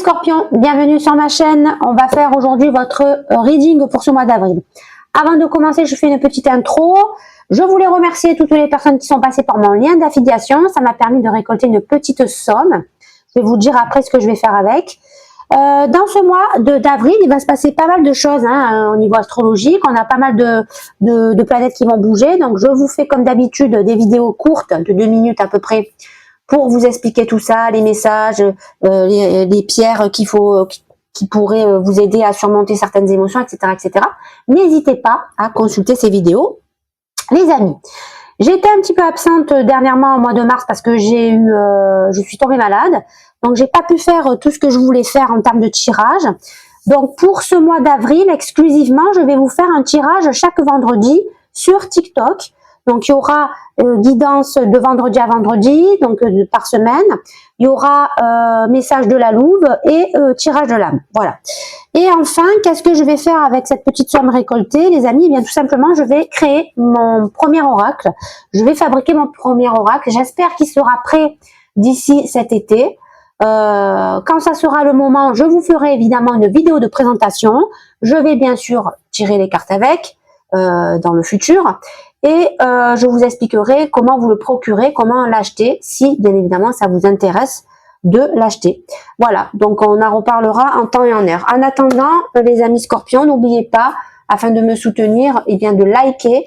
Scorpion, bienvenue sur ma chaîne. On va faire aujourd'hui votre reading pour ce mois d'avril. Avant de commencer, je fais une petite intro. Je voulais remercier toutes les personnes qui sont passées par mon lien d'affiliation. Ça m'a permis de récolter une petite somme. Je vais vous dire après ce que je vais faire avec. Dans ce mois d'avril, il va se passer pas mal de choses au niveau astrologique. On a pas mal de planètes qui vont bouger. Donc, je vous fais comme d'habitude des vidéos courtes de 2 minutes à peu près pour vous expliquer tout ça, les messages, les pierres qui pourraient vous aider à surmonter certaines émotions, etc., etc. N'hésitez pas à consulter ces vidéos, les amis. J'ai été un petit peu absente dernièrement au mois de mars parce que je suis tombée malade, donc j'ai pas pu faire tout ce que je voulais faire en termes de tirage. Donc pour ce mois d'avril exclusivement, je vais vous faire un tirage chaque vendredi sur TikTok. Donc, il y aura guidance de vendredi à vendredi, donc par semaine. Il y aura message de la louve et tirage de l'âme. Voilà. Et enfin, qu'est-ce que je vais faire avec cette petite somme récoltée, les amis? Eh bien, tout simplement, je vais créer mon premier oracle. Je vais fabriquer mon premier oracle. J'espère qu'il sera prêt d'ici cet été. Quand ça sera le moment, je vous ferai évidemment une vidéo de présentation. Je vais bien sûr tirer les cartes avec dans le futur. Et je vous expliquerai comment vous le procurer, comment l'acheter, si bien évidemment ça vous intéresse de l'acheter. Voilà, donc on en reparlera en temps et en heure. En attendant, les amis Scorpions, n'oubliez pas, afin de me soutenir, eh bien de liker,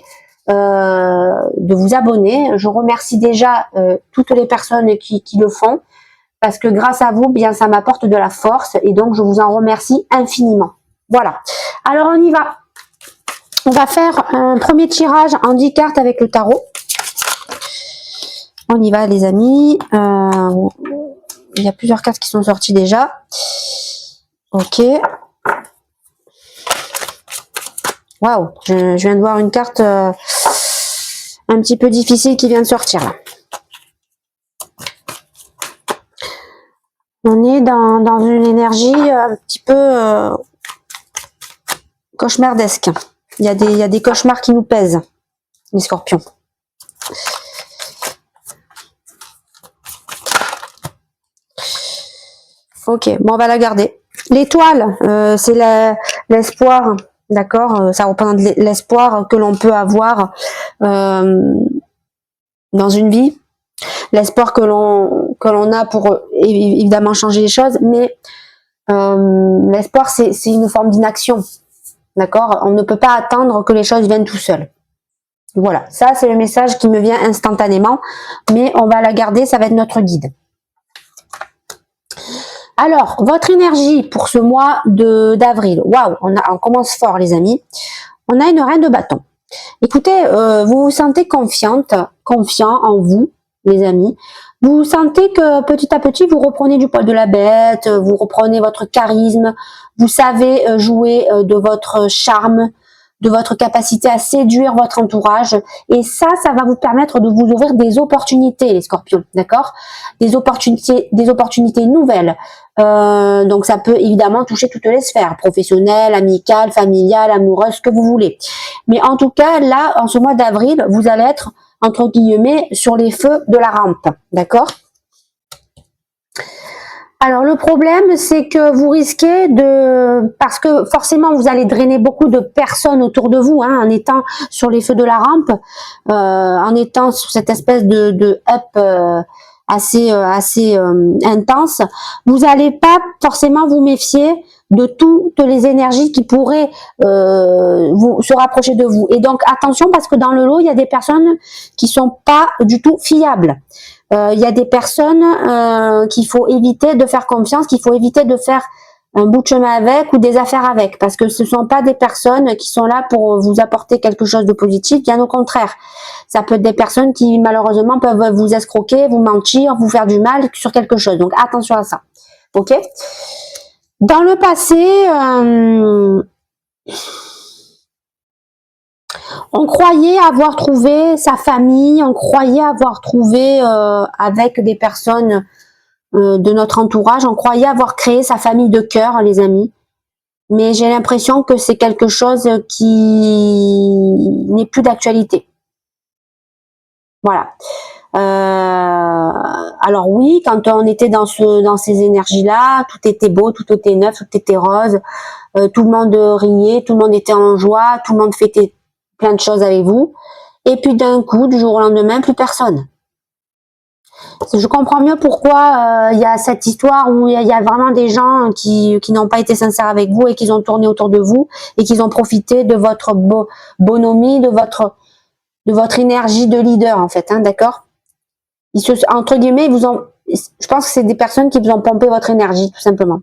de vous abonner. Je remercie déjà toutes les personnes qui le font, parce que grâce à vous, bien ça m'apporte de la force, et donc je vous en remercie infiniment. Voilà, alors on y va. On va faire un premier tirage en 10 cartes avec le tarot. On y va les amis. Il y a plusieurs cartes qui sont sorties déjà. Ok. Waouh, je viens de voir une carte un petit peu difficile qui vient de sortir là. On est dans une énergie un petit peu cauchemardesque. Il y a des cauchemars qui nous pèsent, les Scorpions. Ok, bon, on va la garder. L'étoile, c'est l'espoir, d'accord? Ça représente l'espoir que l'on peut avoir dans une vie. L'espoir que l'on a pour évidemment changer les choses, mais l'espoir, c'est une forme d'inaction. D'accord? On ne peut pas attendre que les choses viennent tout seuls. Voilà, ça c'est le message qui me vient instantanément, mais on va la garder, ça va être notre guide. Alors, votre énergie pour ce mois d'avril. Waouh, on commence fort les amis. On a une reine de bâton. Écoutez, vous vous sentez confiant en vous, les amis. Vous sentez que petit à petit, vous reprenez du poil de la bête, vous reprenez votre charisme, vous savez jouer de votre charme, de votre capacité à séduire votre entourage. Et ça va vous permettre de vous ouvrir des opportunités, les Scorpions, d'accord? Des opportunités nouvelles. Donc ça peut évidemment toucher toutes les sphères, professionnelles, amicales, familiales, amoureuses, ce que vous voulez. Mais en tout cas, là, en ce mois d'avril, vous allez être entre guillemets sur les feux de la rampe, d'accord? Alors le problème, c'est que vous risquez parce que forcément vous allez drainer beaucoup de personnes autour de vous, en étant sur les feux de la rampe, en étant sur cette espèce de up assez intense. Vous n'allez pas forcément vous méfier de toutes les énergies qui pourraient se rapprocher de vous. Et donc attention, parce que dans le lot, il y a des personnes qui sont pas du tout fiables. Il y a des personnes qu'il faut éviter de faire confiance, qu'il faut éviter de faire un bout de chemin avec ou des affaires avec, parce que ce sont pas des personnes qui sont là pour vous apporter quelque chose de positif, bien au contraire. Ça peut être des personnes qui malheureusement peuvent vous escroquer, vous mentir, vous faire du mal sur quelque chose. Donc attention à ça. Ok? Dans le passé, on croyait avoir trouvé sa famille, on croyait avoir trouvé avec des personnes de notre entourage, on croyait avoir créé sa famille de cœur, les amis. Mais j'ai l'impression que c'est quelque chose qui n'est plus d'actualité. Voilà. Alors oui, quand on était dans ces énergies-là, tout était beau, tout était neuf, tout était rose, tout le monde riait, tout le monde était en joie, tout le monde fêtait plein de choses avec vous. Et puis d'un coup, du jour au lendemain, plus personne. Je comprends mieux pourquoi il y a cette histoire où il y a vraiment des gens qui n'ont pas été sincères avec vous et qui ont tourné autour de vous et qui ont profité de votre bonhomie, de votre énergie de leader en fait, hein, d'accord? Entre guillemets, je pense que c'est des personnes qui vous ont pompé votre énergie, tout simplement.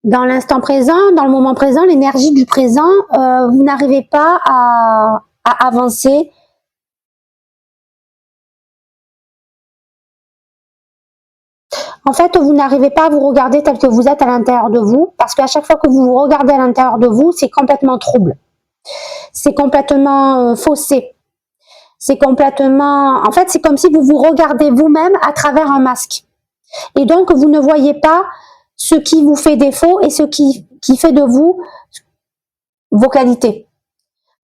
Dans l'instant présent, dans le moment présent, l'énergie du présent, vous n'arrivez pas à avancer. En fait, vous n'arrivez pas à vous regarder tel que vous êtes à l'intérieur de vous, parce qu'à chaque fois que vous vous regardez à l'intérieur de vous, c'est complètement trouble. C'est complètement faussé. C'est complètement... En fait, c'est comme si vous vous regardez vous-même à travers un masque. Et donc, vous ne voyez pas ce qui vous fait défaut et ce qui fait de vous vos qualités.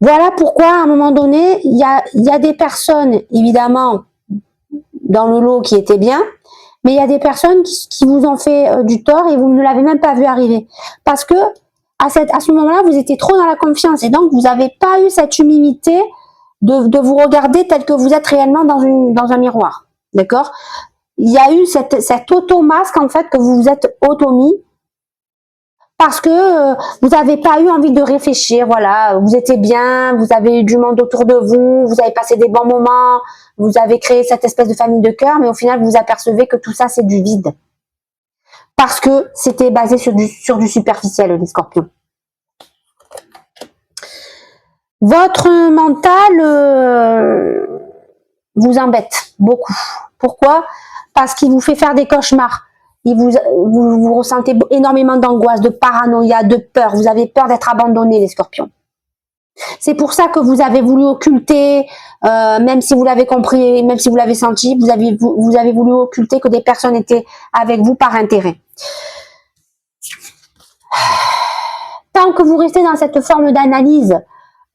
Voilà pourquoi, à un moment donné, il y a des personnes, évidemment, dans le lot qui étaient bien, mais il y a des personnes qui vous ont fait du tort et vous ne l'avez même pas vu arriver. Parce que à ce moment-là, vous étiez trop dans la confiance et donc vous n'avez pas eu cette humilité de vous regarder tel que vous êtes réellement dans un miroir. D'accord? Il y a eu cet auto-masque en fait que vous vous êtes auto-mis parce que vous n'avez pas eu envie de réfléchir, voilà, vous étiez bien, vous avez eu du monde autour de vous, vous avez passé des bons moments, vous avez créé cette espèce de famille de cœur, mais au final, vous apercevez que tout ça, c'est du vide. Parce que c'était basé sur du superficiel, les scorpions. Votre mental vous embête beaucoup. Pourquoi? Parce qu'il vous fait faire des cauchemars. Vous ressentez énormément d'angoisse, de paranoïa, de peur. Vous avez peur d'être abandonné, les scorpions. C'est pour ça que vous avez voulu occulter, même si vous l'avez compris, même si vous l'avez senti, vous avez voulu occulter que des personnes étaient avec vous par intérêt. Tant que vous restez dans cette forme d'analyse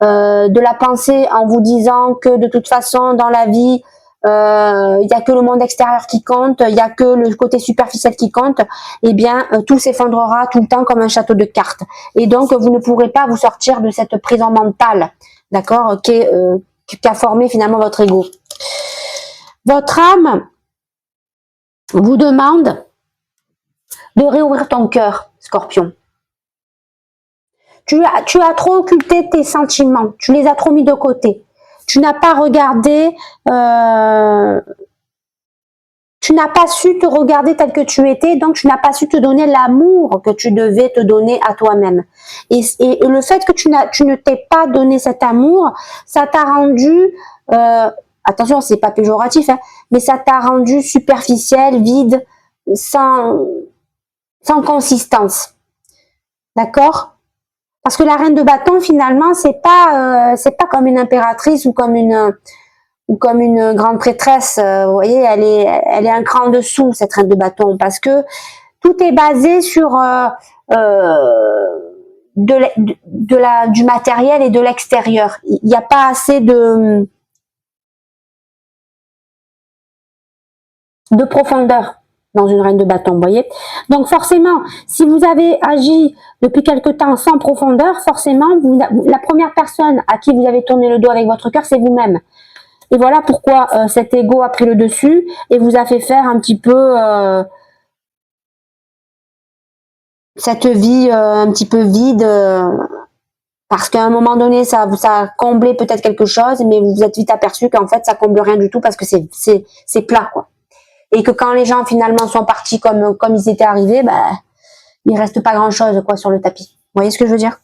de la pensée en vous disant que de toute façon dans la vie, il n'y a que le monde extérieur qui compte, il n'y a que le côté superficiel qui compte, eh bien tout s'effondrera tout le temps comme un château de cartes. Et donc vous ne pourrez pas vous sortir de cette prison mentale, d'accord, qui a formé finalement votre ego. Votre âme vous demande de réouvrir ton cœur, Scorpion. Tu as trop occulté tes sentiments, tu les as trop mis de côté. Tu n'as pas regardé, tu n'as pas su te regarder tel que tu étais, donc tu n'as pas su te donner l'amour que tu devais te donner à toi-même. Et le fait que tu ne t'es pas donné cet amour, ça t'a rendu, attention, c'est pas péjoratif, hein, mais ça t'a rendu superficiel, vide, sans consistance. D'accord? Parce que la reine de bâton, finalement, c'est pas comme une impératrice ou comme une grande prêtresse. Vous voyez, elle est un cran en dessous, cette reine de bâton, parce que tout est basé sur du matériel et de l'extérieur. Il n'y a pas assez de profondeur dans une reine de bâton, vous voyez. Donc forcément, si vous avez agi depuis quelque temps sans profondeur, forcément, la première personne à qui vous avez tourné le dos avec votre cœur, c'est vous-même. Et voilà pourquoi cet ego a pris le dessus et vous a fait faire un petit peu cette vie un petit peu vide, parce qu'à un moment donné, ça a comblé peut-être quelque chose, mais vous vous êtes vite aperçu qu'en fait, ça comble rien du tout parce que c'est plat, quoi. Et que quand les gens finalement sont partis comme ils étaient arrivés, bah, il reste pas grand chose quoi sur le tapis. Vous voyez ce que je veux dire?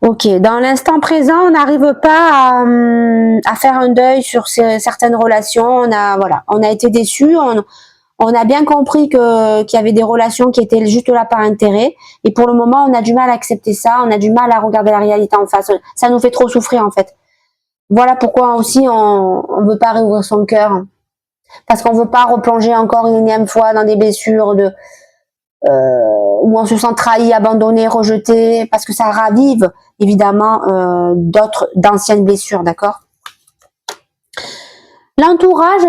Ok, dans l'instant présent, on n'arrive pas à faire un deuil sur certaines relations. On a été déçus. On a bien compris qu'il y avait des relations qui étaient juste là par intérêt. Et pour le moment, on a du mal à accepter ça. On a du mal à regarder la réalité en face. Ça nous fait trop souffrir en fait. Voilà pourquoi aussi on veut pas réouvrir son cœur, parce qu'on veut pas replonger encore une énième fois dans des blessures où on se sent trahi, abandonné, rejeté, parce que ça ravive évidemment d'anciennes blessures, d'accord? L'entourage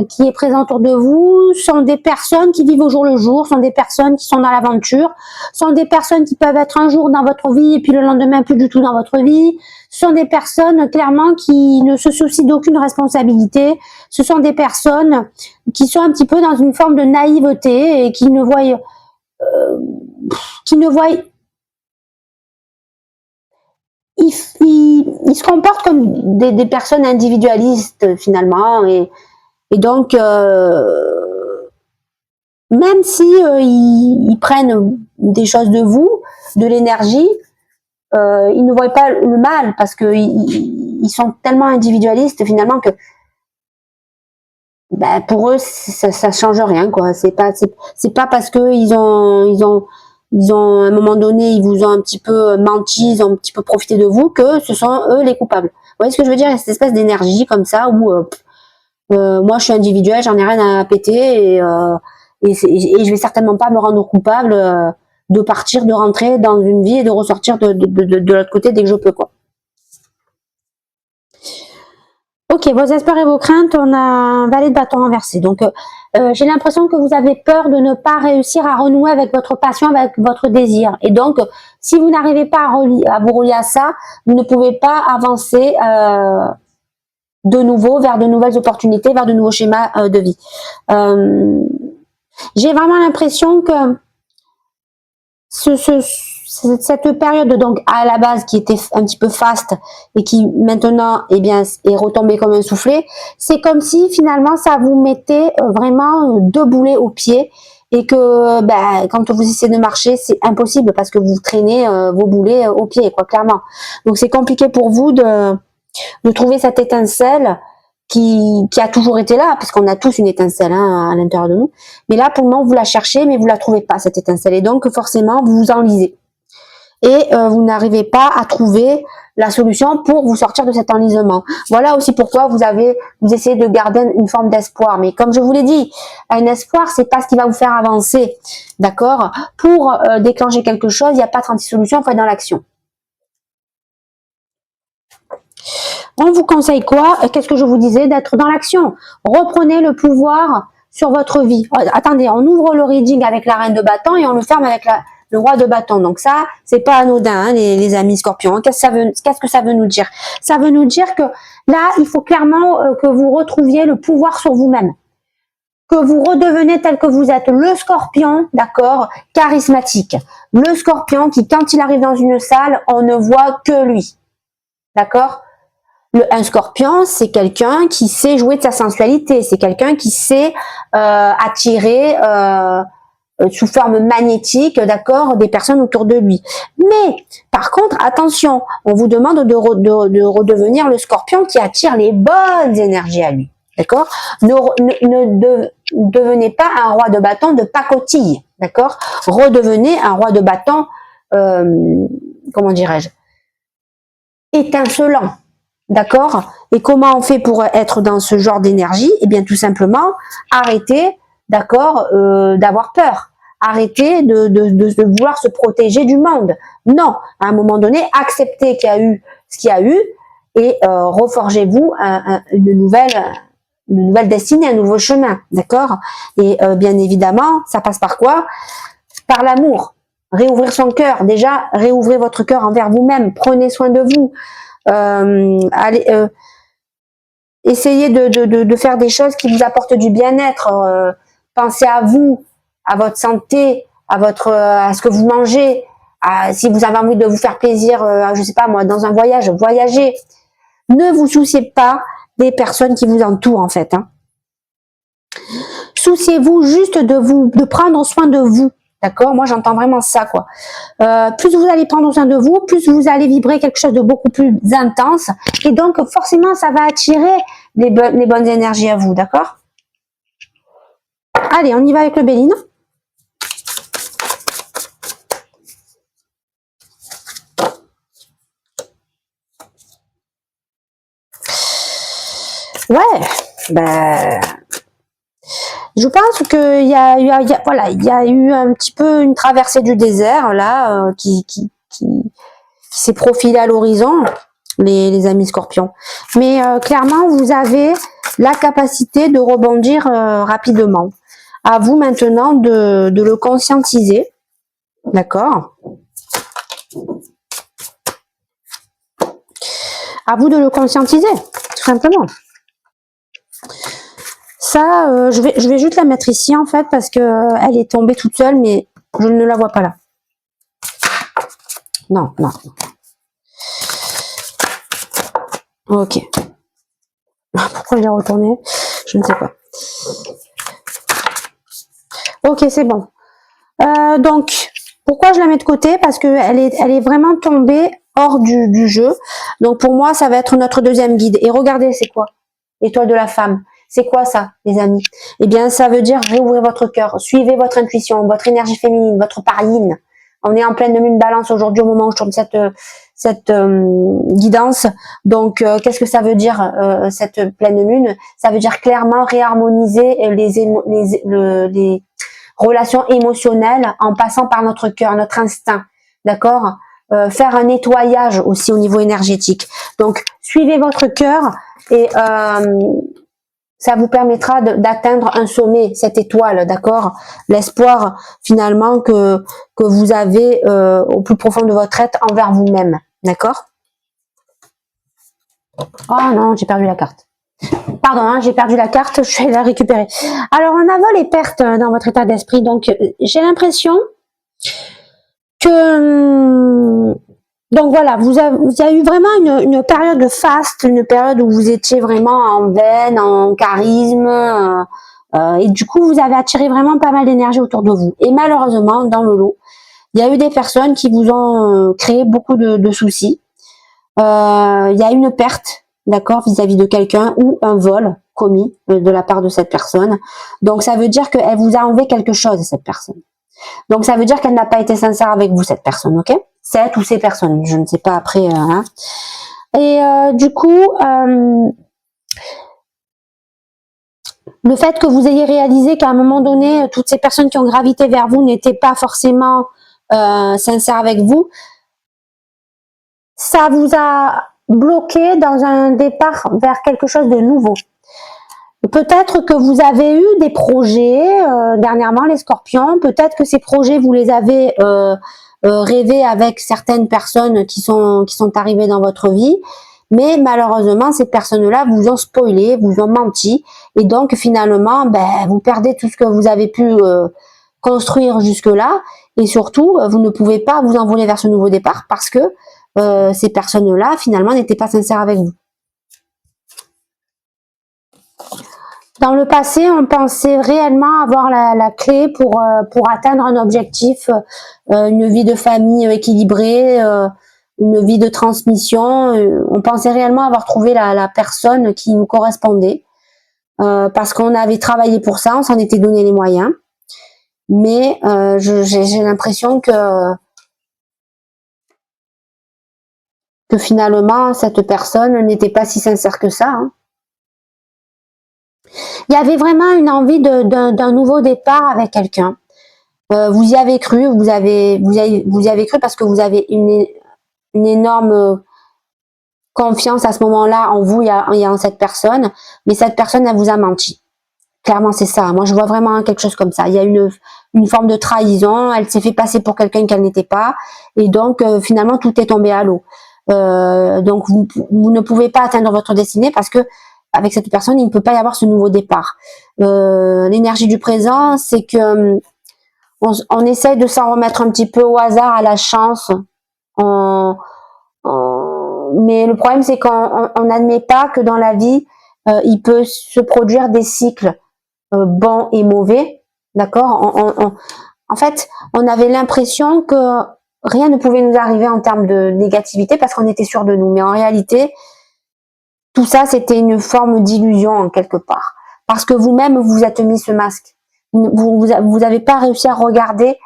qui est présent autour de vous sont des personnes qui vivent au jour le jour, sont des personnes qui sont dans l'aventure, sont des personnes qui peuvent être un jour dans votre vie et puis le lendemain plus du tout dans votre vie. Ce sont des personnes clairement qui ne se soucient d'aucune responsabilité. Ce sont des personnes qui sont un petit peu dans une forme de naïveté et qui ne voient ils se comportent comme des personnes individualistes finalement et donc même si ils prennent des choses de vous, de l'énergie, ils ne voient pas le mal parce que ils sont tellement individualistes finalement que ben, pour eux ça change rien quoi. C'est pas parce que ils ont à un moment donné, ils vous ont un petit peu menti, ils ont un petit peu profité de vous, que ce sont eux les coupables. Vous voyez ce que je veux dire? Il y a cette espèce d'énergie comme ça où moi je suis individuelle, j'en ai rien à péter et je vais certainement pas me rendre coupable de partir, de rentrer dans une vie et de ressortir de l'autre côté dès que je peux quoi. Ok, vos espoirs et vos craintes, on a un valet de bâton inversé. Donc, j'ai l'impression que vous avez peur de ne pas réussir à renouer avec votre passion, avec votre désir. Et donc, si vous n'arrivez pas à vous relier à ça, vous ne pouvez pas avancer de nouveau vers de nouvelles opportunités, vers de nouveaux schémas de vie. J'ai vraiment l'impression que cette période donc à la base qui était un petit peu faste et qui maintenant eh bien est retombée comme un soufflet, c'est comme si finalement ça vous mettait vraiment deux boulets aux pieds et que ben, quand vous essayez de marcher c'est impossible parce que vous traînez vos boulets aux pieds quoi clairement. Donc c'est compliqué pour vous de trouver cette étincelle qui a toujours été là, parce qu'on a tous une étincelle hein, à l'intérieur de nous. Mais là, pour le moment, vous la cherchez, mais vous la trouvez pas, cette étincelle. Et donc, forcément, vous vous enlisez. Et vous n'arrivez pas à trouver la solution pour vous sortir de cet enlisement. Voilà aussi pourquoi vous essayez de garder une forme d'espoir. Mais comme je vous l'ai dit, un espoir, c'est pas ce qui va vous faire avancer. D'accord? Pour déclencher quelque chose, il n'y a pas 36 solutions, il faut être dans l'action. On vous conseille quoi? Qu'est-ce que je vous disais? D'être dans l'action. Reprenez le pouvoir sur votre vie. Attendez, on ouvre le reading avec la reine de bâton et on le ferme avec le roi de bâton. Donc ça, c'est pas anodin, hein, les amis scorpions. Qu'est-ce que ça veut nous dire? Ça veut nous dire que là, il faut clairement que vous retrouviez le pouvoir sur vous-même. Que vous redevenez tel que vous êtes. Le scorpion, d'accord, charismatique. Le scorpion qui, quand il arrive dans une salle, on ne voit que lui. D'accord? Un scorpion, c'est quelqu'un qui sait jouer de sa sensualité, c'est quelqu'un qui sait attirer sous forme magnétique, d'accord, des personnes autour de lui. Mais, par contre, attention, on vous demande de redevenir le scorpion qui attire les bonnes énergies à lui, d'accord? Ne devenez pas un roi de bâton de pacotille, d'accord? Redevenez un roi de bâton, comment dirais-je, étincelant. D'accord? Et comment on fait pour être dans ce genre d'énergie? Eh bien, tout simplement, arrêtez, d'accord, d'avoir peur. Arrêtez de vouloir se protéger du monde. Non, à un moment donné, acceptez qu'il y a eu ce qu'il y a eu et reforgez-vous une nouvelle destinée, un nouveau chemin. D'accord? Et bien évidemment, ça passe par quoi? Par l'amour. Réouvrir son cœur. Déjà, réouvrez votre cœur envers vous-même. Prenez soin de vous. Essayez de faire des choses qui vous apportent du bien-être. Pensez à vous, à votre santé, à ce que vous mangez. Si vous avez envie de vous faire plaisir, je sais pas moi, dans un voyage, voyagez. Ne vous souciez pas des personnes qui vous entourent en fait. Hein. Souciez-vous juste de prendre soin de vous. D'accord? Moi, j'entends vraiment ça, quoi. Plus vous allez prendre soin de vous, plus vous allez vibrer quelque chose de beaucoup plus intense. Et donc, forcément, ça va attirer les bonnes énergies à vous. D'accord? Allez, on y va avec le Béline. Ouais, ben... Je pense qu'il voilà, il y a eu un petit peu une traversée du désert là qui s'est profilée à l'horizon, les amis Scorpions. Mais clairement, vous avez la capacité de rebondir rapidement. À vous maintenant de le conscientiser, d'accord? À vous de le conscientiser, tout simplement. Ça, je vais juste la mettre ici en fait parce que elle est tombée toute seule, mais je ne la vois pas là. Non, non. Ok. Pourquoi je l'ai retournée? Je ne sais pas. Ok, c'est bon. Donc, pourquoi je la mets de côté? Parce que elle est vraiment tombée hors du jeu. Donc pour moi, ça va être notre deuxième guide. Et regardez, c'est quoi? L'étoile de la femme. C'est quoi ça, les amis? Eh bien, ça veut dire réouvrir votre cœur, suivez votre intuition, votre énergie féminine, votre parline. On est en pleine lune balance aujourd'hui au moment où je tourne cette guidance. Donc, qu'est-ce que ça veut dire cette pleine lune? Ça veut dire clairement réharmoniser les relations émotionnelles en passant par notre cœur, notre instinct, d'accord? Faire un nettoyage aussi au niveau énergétique. Donc, suivez votre cœur et ça vous permettra d'atteindre un sommet, cette étoile, d'accord? L'espoir finalement que vous avez au plus profond de votre être envers vous-même, d'accord? Oh non, j'ai perdu la carte. Pardon, hein, j'ai perdu la carte, je vais la récupérer. Alors, on a les pertes dans votre état d'esprit, donc j'ai l'impression que... Donc voilà, vous avez eu vraiment une période de faste, une période où vous étiez vraiment en veine, en charisme, et du coup vous avez attiré vraiment pas mal d'énergie autour de vous. Et malheureusement, dans le lot, il y a eu des personnes qui vous ont créé beaucoup de soucis. Il y a une perte, d'accord, vis-à-vis de quelqu'un ou un vol commis de la part de cette personne. Donc ça veut dire qu'elle vous a enlevé quelque chose, cette personne. Donc ça veut dire qu'elle n'a pas été sincère avec vous, cette personne, ok? Cette ou ces personnes, je ne sais pas après. Hein. Et du coup, le fait que vous ayez réalisé qu'à un moment donné, toutes ces personnes qui ont gravité vers vous n'étaient pas forcément sincères avec vous, ça vous a bloqué dans un départ vers quelque chose de nouveau. Peut-être que vous avez eu des projets dernièrement, les Scorpions. Peut-être que ces projets, vous les avez rêvés avec certaines personnes qui sont arrivées dans votre vie. Mais malheureusement, ces personnes-là vous ont spoilé, vous ont menti. Et donc, finalement, vous perdez tout ce que vous avez pu construire jusque-là. Et surtout, vous ne pouvez pas vous envoler vers ce nouveau départ parce que ces personnes-là, finalement, n'étaient pas sincères avec vous. Dans le passé, on pensait réellement avoir la clé pour atteindre un objectif, une vie de famille équilibrée, une vie de transmission. On pensait réellement avoir trouvé la personne qui nous correspondait parce qu'on avait travaillé pour ça, on s'en était donné les moyens. Mais j'ai l'impression que finalement, cette personne n'était pas si sincère que ça. Hein. Il y avait vraiment une envie d'un nouveau départ avec quelqu'un. Vous y avez cru, vous y avez cru parce que vous avez une énorme confiance à ce moment-là en vous et en cette personne, mais cette personne, elle vous a menti. Clairement, c'est ça. Moi, je vois vraiment quelque chose comme ça. Il y a une forme de trahison, elle s'est fait passer pour quelqu'un qu'elle n'était pas, et donc finalement, tout est tombé à l'eau. Donc, vous ne pouvez pas atteindre votre destinée parce que avec cette personne, il ne peut pas y avoir ce nouveau départ. L'énergie du présent, c'est que on essaye de s'en remettre un petit peu au hasard, à la chance. Mais le problème, c'est qu'on n'admet pas que dans la vie, il peut se produire des cycles bons et mauvais. D'accord? En fait, on avait l'impression que rien ne pouvait nous arriver en termes de négativité parce qu'on était sûr de nous. Mais en réalité, tout ça, c'était une forme d'illusion en quelque part. Parce que vous-même, vous êtes mis ce masque. Vous n'avez pas réussi à regarder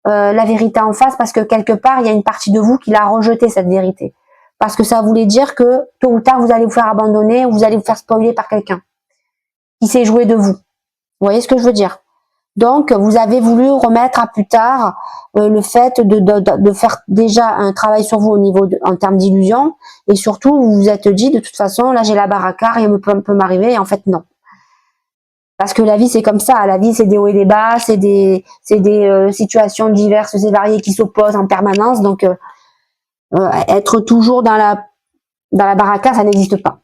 la vérité en face parce que quelque part, il y a une partie de vous qui l'a rejeté, cette vérité. Parce que ça voulait dire que tôt ou tard, vous allez vous faire abandonner ou vous allez vous faire spoiler par quelqu'un qui s'est joué de vous. Vous voyez ce que je veux dire? Donc, vous avez voulu remettre à plus tard le fait de faire déjà un travail sur vous au niveau en termes d'illusion, et surtout vous vous êtes dit de toute façon là j'ai la baraka, rien ne peut m'arriver, et en fait non. Parce que la vie c'est comme ça, la vie c'est des hauts et des bas, c'est des situations diverses et variées qui s'opposent en permanence, donc être toujours dans la baraka, ça n'existe pas.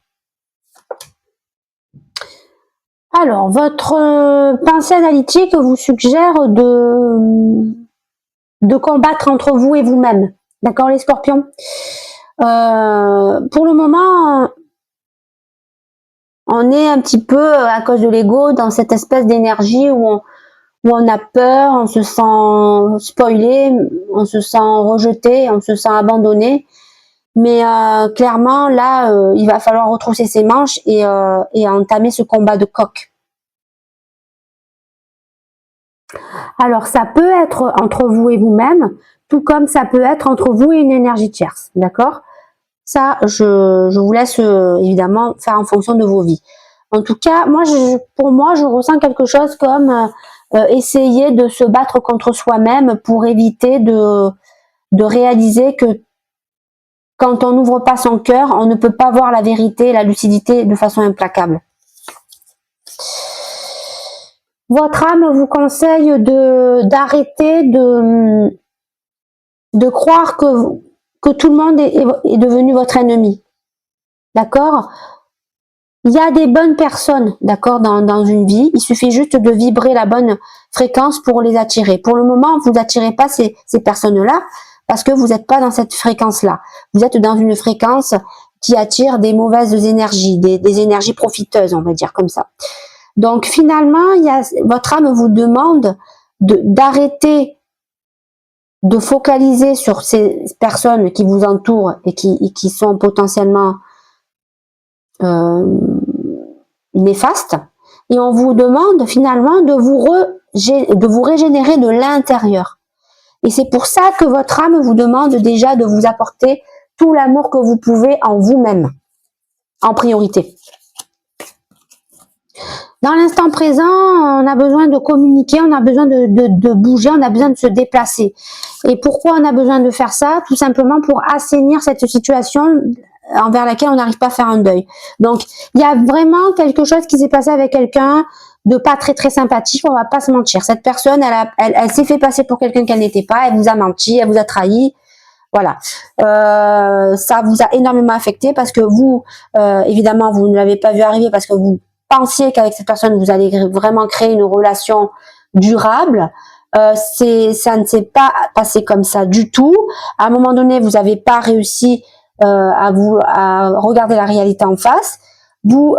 Alors, votre pensée analytique vous suggère de combattre entre vous et vous-même. D'accord, les scorpions? Pour le moment, on est un petit peu, à cause de l'ego, dans cette espèce d'énergie où on a peur, on se sent spoilé, on se sent rejeté, on se sent abandonné. Mais clairement, là, il va falloir retrousser ses manches et entamer ce combat de coq. Alors, ça peut être entre vous et vous-même, tout comme ça peut être entre vous et une énergie tierce, d'accord? Ça, je vous laisse évidemment faire en fonction de vos vies. En tout cas, pour moi, je ressens quelque chose comme essayer de se battre contre soi-même pour éviter de réaliser que quand on n'ouvre pas son cœur, on ne peut pas voir la vérité, la lucidité de façon implacable. Votre âme vous conseille d'arrêter de croire que tout le monde est devenu votre ennemi. D'accord? Il y a des bonnes personnes, d'accord, dans une vie. Il suffit juste de vibrer la bonne fréquence pour les attirer. Pour le moment, vous n'attirez pas ces personnes-là parce que vous n'êtes pas dans cette fréquence-là. Vous êtes dans une fréquence qui attire des mauvaises énergies, des énergies profiteuses, on va dire comme ça. Donc finalement, votre âme vous demande d'arrêter de focaliser sur ces personnes qui vous entourent et qui sont potentiellement néfastes, et on vous demande finalement de vous régénérer de l'intérieur. Et c'est pour ça que votre âme vous demande déjà de vous apporter tout l'amour que vous pouvez en vous-même, en priorité. Dans l'instant présent, on a besoin de communiquer, on a besoin de bouger, on a besoin de se déplacer. Et pourquoi on a besoin de faire ça? Tout simplement pour assainir cette situation envers laquelle on n'arrive pas à faire un deuil. Donc, il y a vraiment quelque chose qui s'est passé avec quelqu'un de pas très très sympathique, on va pas se mentir. Cette personne, elle s'est fait passer pour quelqu'un qu'elle n'était pas, elle vous a menti, elle vous a trahi. Voilà, ça vous a énormément affecté parce que vous, évidemment, vous ne l'avez pas vu arriver parce que vous pensiez qu'avec cette personne, vous allez vraiment créer une relation durable. Ça ne s'est pas passé comme ça du tout. À un moment donné, vous n'avez pas réussi à regarder la réalité en face. Vous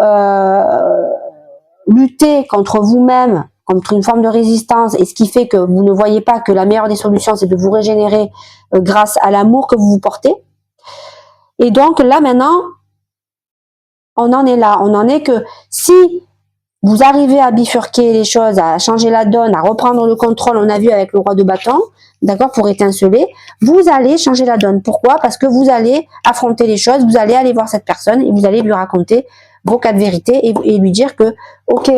luttez contre vous-même, contre une forme de résistance, et ce qui fait que vous ne voyez pas que la meilleure des solutions, c'est de vous régénérer grâce à l'amour que vous vous portez. Et donc là, maintenant, on en est là. On en est que si vous arrivez à bifurquer les choses, à changer la donne, à reprendre le contrôle, on a vu avec le roi de bâton, d'accord, pour étinceler, vous allez changer la donne. Pourquoi? Parce que vous allez affronter les choses, vous allez aller voir cette personne et vous allez lui raconter vos cas de vérité et lui dire que, ok,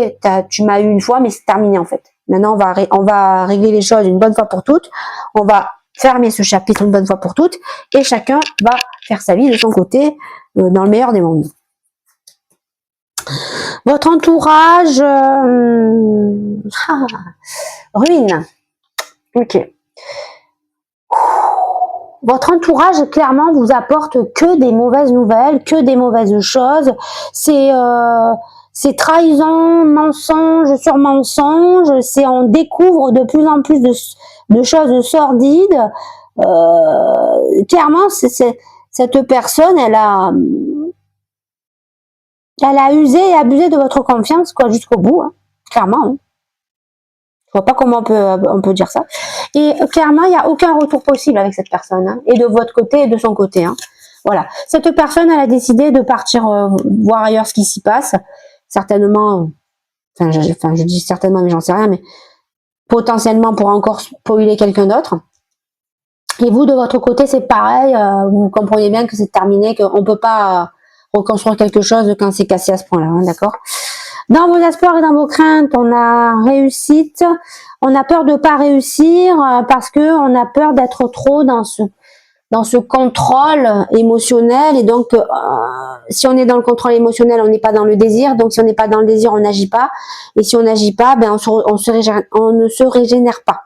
tu m'as eu une fois, mais c'est terminé en fait. Maintenant, on va régler les choses une bonne fois pour toutes, on va fermer ce chapitre une bonne fois pour toutes, et chacun va faire sa vie de son côté, dans le meilleur des mondes. Votre entourage, ruine. Ok. Votre entourage, clairement, vous apporte que des mauvaises nouvelles, que des mauvaises choses. C'est trahison, mensonge sur mensonge. On découvre de plus en plus de choses sordides. Clairement, cette personne, elle a usé et abusé de votre confiance, quoi, jusqu'au bout, hein, clairement. Hein. Je vois pas comment on peut dire ça. Et clairement, il n'y a aucun retour possible avec cette personne, hein, et de votre côté et de son côté. Hein. Voilà. Cette personne, elle a décidé de partir voir ailleurs ce qui s'y passe. Certainement, je dis certainement, mais j'en sais rien, mais potentiellement pour encore spoiler quelqu'un d'autre. Et vous, de votre côté, c'est pareil. Vous comprenez bien que c'est terminé, qu'on ne peut pas reconstruire quelque chose quand c'est cassé à ce point-là, hein, d'accord? Dans vos espoirs et dans vos craintes, on a réussite. On a peur de pas réussir parce que on a peur d'être trop dans ce contrôle émotionnel. Et donc, si on est dans le contrôle émotionnel, on n'est pas dans le désir. Donc, si on n'est pas dans le désir, on n'agit pas. Et si on n'agit pas, ben on ne se régénère pas.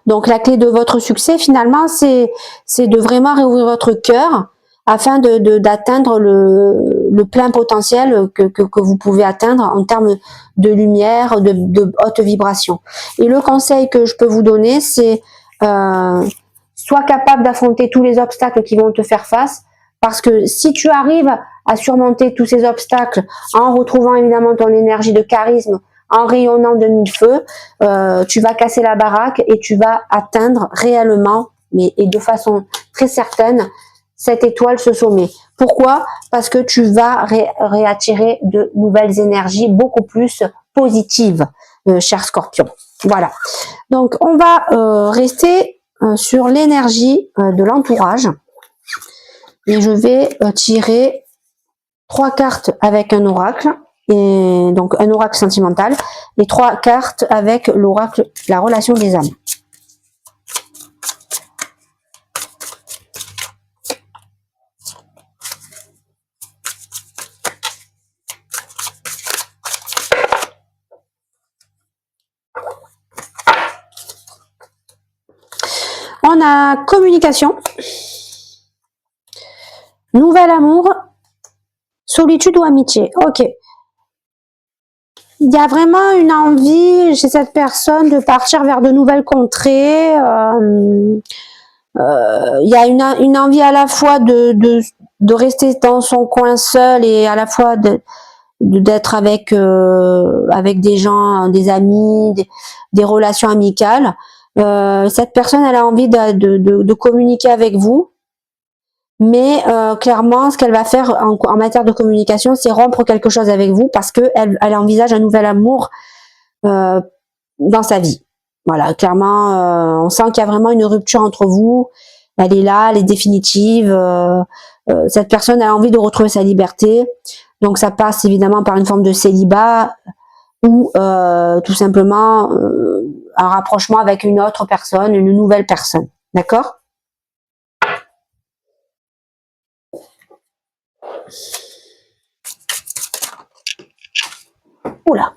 Donc, la clé de votre succès, finalement, c'est de vraiment réouvrir votre cœur afin d'atteindre le plein potentiel que vous pouvez atteindre en termes de lumière, de haute vibration. Et le conseil que je peux vous donner, c'est sois capable d'affronter tous les obstacles qui vont te faire face, parce que si tu arrives à surmonter tous ces obstacles en retrouvant évidemment ton énergie de charisme, en rayonnant de mille feux, tu vas casser la baraque et tu vas atteindre réellement, et de façon très certaine, cette étoile, ce sommet. Pourquoi? Parce que tu vas réattirer de nouvelles énergies beaucoup plus positives, cher Scorpion. Voilà. Donc, on va rester sur l'énergie de l'entourage. Et je vais tirer 3 cartes avec un oracle. Et donc un oracle sentimental, et 3 cartes avec l'oracle, la relation des âmes. On a communication, nouvel amour, solitude ou amitié. Ok. Il y a vraiment une envie chez cette personne de partir vers de nouvelles contrées. Il y a une envie à la fois de rester dans son coin seul et à la fois d'être avec des gens, des amis, des relations amicales. Cette personne, elle a envie de communiquer avec vous. Mais clairement, ce qu'elle va faire en matière de communication, c'est rompre quelque chose avec vous parce que elle envisage un nouvel amour dans sa vie. Voilà, clairement, on sent qu'il y a vraiment une rupture entre vous. Elle est là, elle est définitive. Cette personne a envie de retrouver sa liberté. Donc ça passe évidemment par une forme de célibat ou tout simplement un rapprochement avec une autre personne, une nouvelle personne. D'accord ? Oula.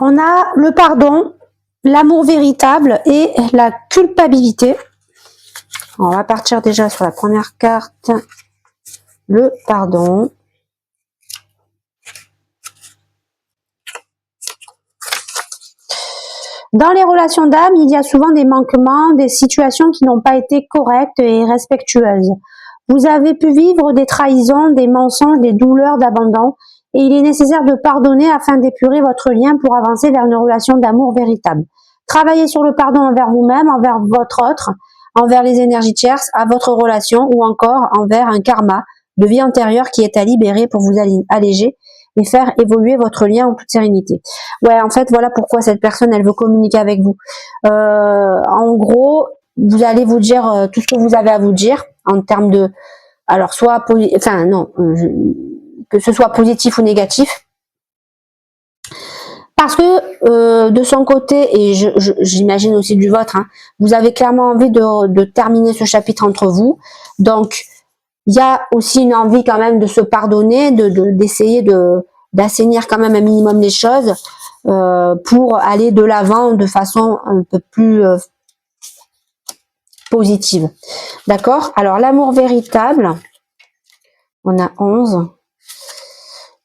On a le pardon, l'amour véritable et la culpabilité. On va partir déjà sur la première carte, le pardon. Dans les relations d'âme, il y a souvent des manquements, des situations qui n'ont pas été correctes et respectueuses. Vous avez pu vivre des trahisons, des mensonges, des douleurs d'abandon, et il est nécessaire de pardonner afin d'épurer votre lien pour avancer vers une relation d'amour véritable. Travaillez sur le pardon envers vous-même, envers votre autre, envers les énergies tierces, à votre relation, ou encore envers un karma de vie antérieure qui est à libérer pour vous alléger et faire évoluer votre lien en toute sérénité. Ouais, en fait, voilà pourquoi cette personne, elle veut communiquer avec vous. En gros, vous allez vous dire tout ce que vous avez à vous dire en termes de... Alors, soit... Enfin, non, que ce soit positif ou négatif. Parce que de son côté, et j'imagine aussi du vôtre, hein, vous avez clairement envie de terminer ce chapitre entre vous. Donc, il y a aussi une envie quand même de se pardonner, d'essayer d'assainir quand même un minimum les choses pour aller de l'avant de façon un peu plus positive. D'accord? Alors, l'amour véritable, on a 11.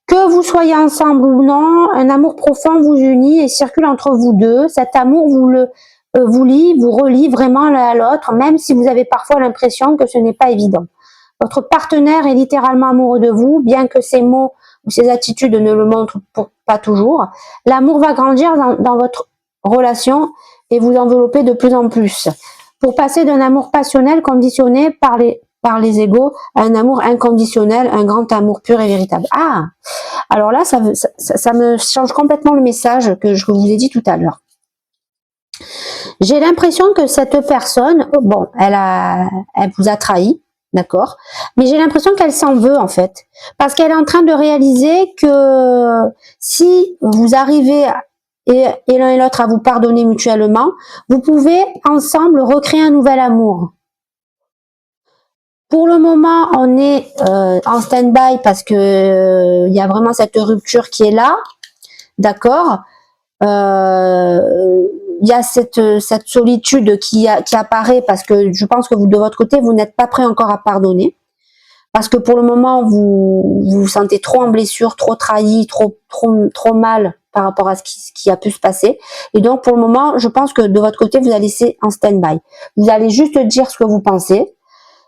Que vous soyez ensemble ou non, un amour profond vous unit et circule entre vous deux. Cet amour vous lie, vous relie vraiment l'un à l'autre, même si vous avez parfois l'impression que ce n'est pas évident. Votre partenaire est littéralement amoureux de vous, bien que ses mots ou ses attitudes ne le montrent pas toujours. L'amour va grandir dans votre relation et vous envelopper de plus en plus. Pour passer d'un amour passionnel conditionné par par les égaux à un amour inconditionnel, un grand amour pur et véritable. Ah, alors là, ça me change complètement le message que je vous ai dit tout à l'heure. J'ai l'impression que cette personne, bon, elle vous a trahi, d'accord, mais j'ai l'impression qu'elle s'en veut en fait, parce qu'elle est en train de réaliser que si vous arrivez et l'un et l'autre à vous pardonner mutuellement, vous pouvez ensemble recréer un nouvel amour. Pour le moment, on est en stand-by parce que il y a vraiment cette rupture qui est là, d'accord. Il y a cette solitude qui apparaît parce que je pense que vous, de votre côté, vous n'êtes pas prêt encore à pardonner. Parce que pour le moment, vous vous sentez trop en blessure, trop trahi, trop mal par rapport à ce qui a pu se passer. Et donc, pour le moment, je pense que de votre côté, vous allez laisser en stand-by. Vous allez juste dire ce que vous pensez,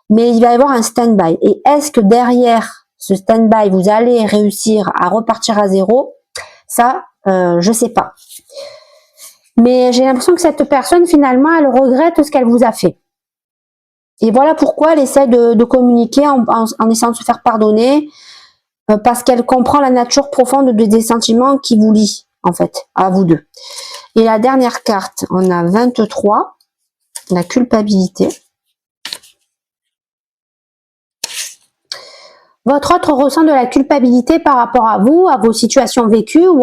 mais il va y avoir un stand-by. Et est-ce que derrière ce stand-by, vous allez réussir à repartir à zéro? Ça, je sais pas. Mais j'ai l'impression que cette personne, finalement, elle regrette ce qu'elle vous a fait. Et voilà pourquoi elle essaie de communiquer en essayant de se faire pardonner, parce qu'elle comprend la nature profonde des sentiments qui vous lient, en fait, à vous deux. Et la dernière carte, on a 23, la culpabilité. Votre autre ressent de la culpabilité par rapport à vous, à vos situations vécues ou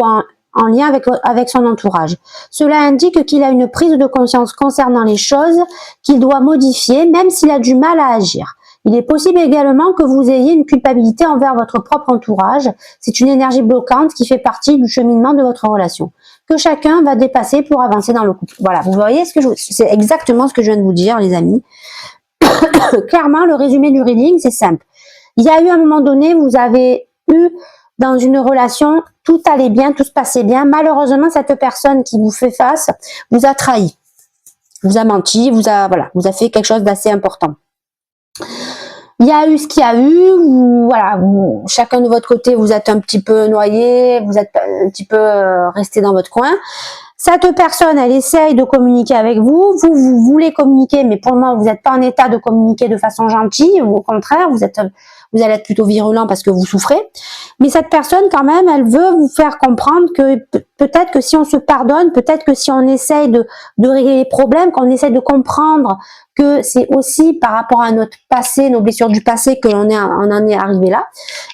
en lien avec son entourage. Cela indique qu'il a une prise de conscience concernant les choses qu'il doit modifier, même s'il a du mal à agir. Il est possible également que vous ayez une culpabilité envers votre propre entourage. C'est une énergie bloquante qui fait partie du cheminement de votre relation, que chacun va dépasser pour avancer dans le couple. Voilà, vous voyez c'est exactement ce que je viens de vous dire, les amis. Clairement, le résumé du reading, c'est simple. Il y a eu un moment donné, vous avez eu dans une relation, tout allait bien, tout se passait bien. Malheureusement, cette personne qui vous fait face vous a trahi, vous a menti, vous a fait quelque chose d'assez important. Il y a eu ce qu'il y a eu, chacun de votre côté, vous êtes un petit peu noyé, vous êtes un petit peu resté dans votre coin. Cette personne, elle essaye de communiquer avec vous. Vous voulez communiquer, mais pour le moment, vous n'êtes pas en état de communiquer de façon gentille, ou au contraire, vous allez être plutôt virulent parce que vous souffrez. Mais cette personne, quand même, elle veut vous faire comprendre que peut-être que si on se pardonne, peut-être que si on essaye de régler les problèmes, qu'on essaye de comprendre que c'est aussi par rapport à notre passé, nos blessures du passé, que on en est arrivé là,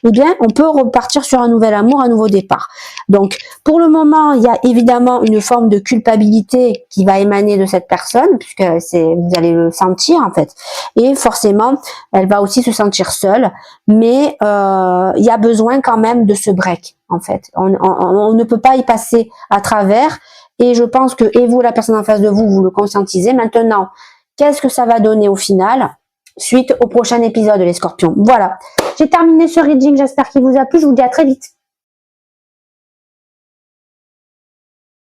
eh bien, on peut repartir sur un nouvel amour, un nouveau départ. Donc, pour le moment, il y a évidemment une forme de culpabilité qui va émaner de cette personne, puisque vous allez le sentir, en fait. Et forcément, elle va aussi se sentir seule, mais il y a besoin quand même de ce break, en fait. On ne peut pas y passer à travers, et je pense que, et vous, la personne en face de vous, vous le conscientisez. Maintenant, qu'est-ce que ça va donner au final, suite au prochain épisode, les scorpions? Voilà, j'ai terminé ce reading, j'espère qu'il vous a plu, je vous dis à très vite.